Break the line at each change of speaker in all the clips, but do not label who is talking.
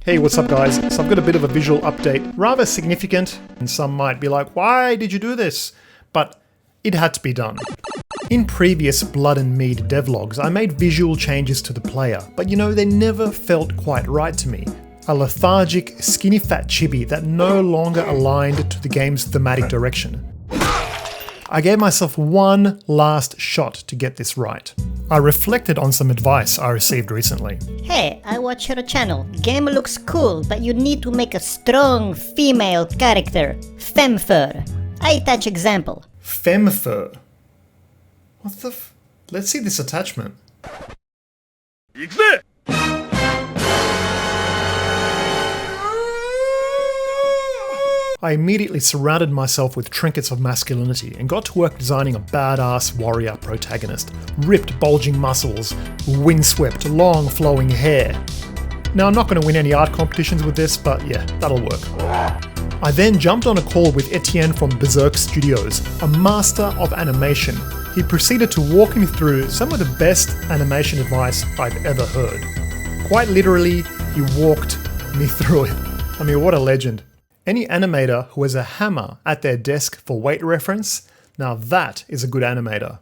Hey, what's up guys? So I've got a bit of a visual update, rather significant, and some might be like, why did you do this? But it had to be done. In previous Blood and Mead devlogs, I made visual changes to the player, but you know, they never felt quite right to me. A lethargic, skinny fat chibi that no longer aligned to the game's thematic direction. I gave myself one last shot to get this right. I reflected on some advice I received recently.
Hey, I watch your channel. Game looks cool, but you need to make a strong female character. Femfur. I touch example.
Femfur? What the f... Let's see this attachment. I immediately surrounded myself with trinkets of masculinity and got to work designing a badass warrior protagonist. Ripped, bulging muscles, windswept, long flowing hair. Now I'm not going to win any art competitions with this, but yeah, that'll work. I then jumped on a call with Etienne from Berserk Studios, a master of animation. He proceeded to walk me through some of the best animation advice I've ever heard. Quite literally, he walked me through it. I mean, what a legend. Any animator who has a hammer at their desk for weight reference, now that is a good animator.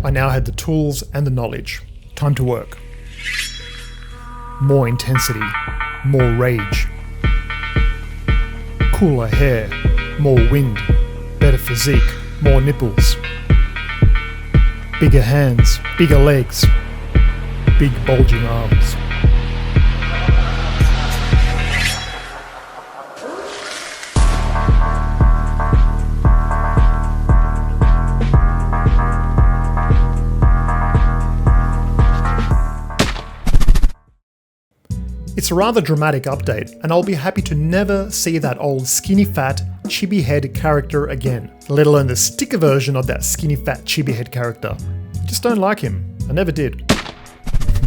I now had the tools and the knowledge. Time to work. More intensity, more rage. Cooler hair, more wind, better physique, more nipples. Bigger hands, bigger legs, big bulging arms. It's a rather dramatic update, and I'll be happy to never see that old skinny fat, chibi head character again, let alone the sticker version of that skinny fat chibi head character. Just don't like him. I never did.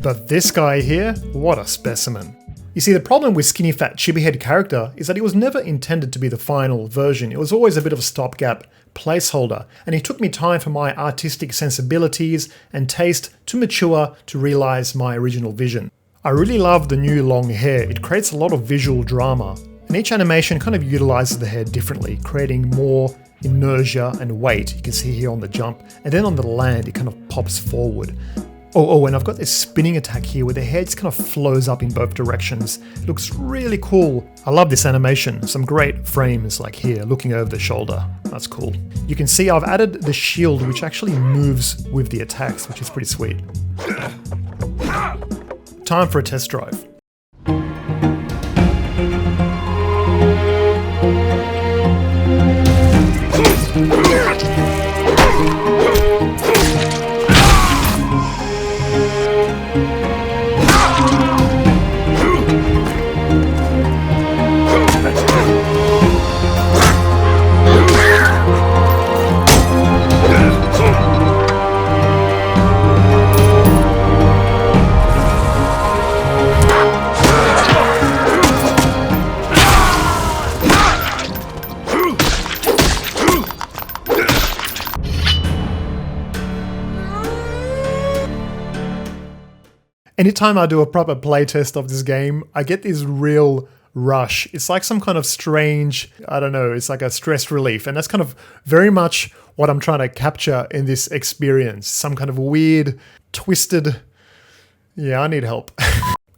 But this guy here, what a specimen. You see, the problem with skinny fat chibi head character is that he was never intended to be the final version. It was always a bit of a stopgap placeholder, and it took me time for my artistic sensibilities and taste to mature to realize my original vision. I really love the new long hair. It creates a lot of visual drama, and each animation kind of utilizes the hair differently, creating more inertia and weight. You can see here on the jump, and then on the land it kind of pops forward. Oh, and I've got this spinning attack here where the hair just kind of flows up in both directions. It looks really cool. I love this animation. Some great frames like here, looking over the shoulder. That's cool. You can see I've added the shield, which actually moves with the attacks, which is pretty sweet. Time for a test drive. Anytime I do a proper playtest of this game, I get this real rush. It's like some kind of strange, I don't know, it's like a stress relief. And that's kind of very much what I'm trying to capture in this experience. Some kind of weird, twisted, yeah, I need help.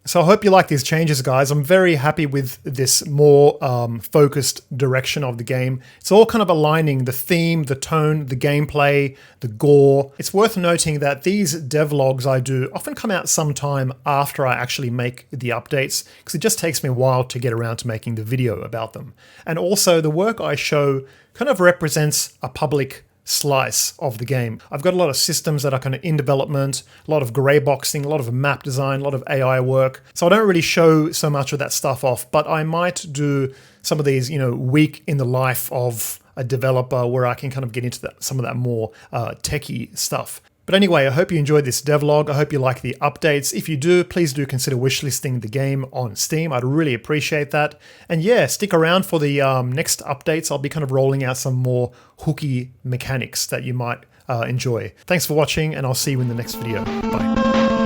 So I hope you like these changes, guys. I'm very happy with this more focused direction of the game. It's all kind of aligning the theme, the tone, the gameplay, the gore. It's worth noting that these devlogs I do often come out sometime after I actually make the updates, because it just takes me a while to get around to making the video about them. And also the work I show kind of represents a public slice of the game. I've got a lot of systems that are kind of in development, a lot of grey boxing, a lot of map design, a lot of AI work. So I don't really show so much of that stuff off, but I might do some of these, you know, week in the life of a developer where I can kind of get into some of that more techie stuff. But anyway, I hope you enjoyed this devlog. I hope you like the updates. If you do, please do consider wishlisting the game on Steam. I'd really appreciate that. And yeah, stick around for the next updates. I'll be kind of rolling out some more hooky mechanics that you might enjoy. Thanks for watching, and I'll see you in the next video. Bye.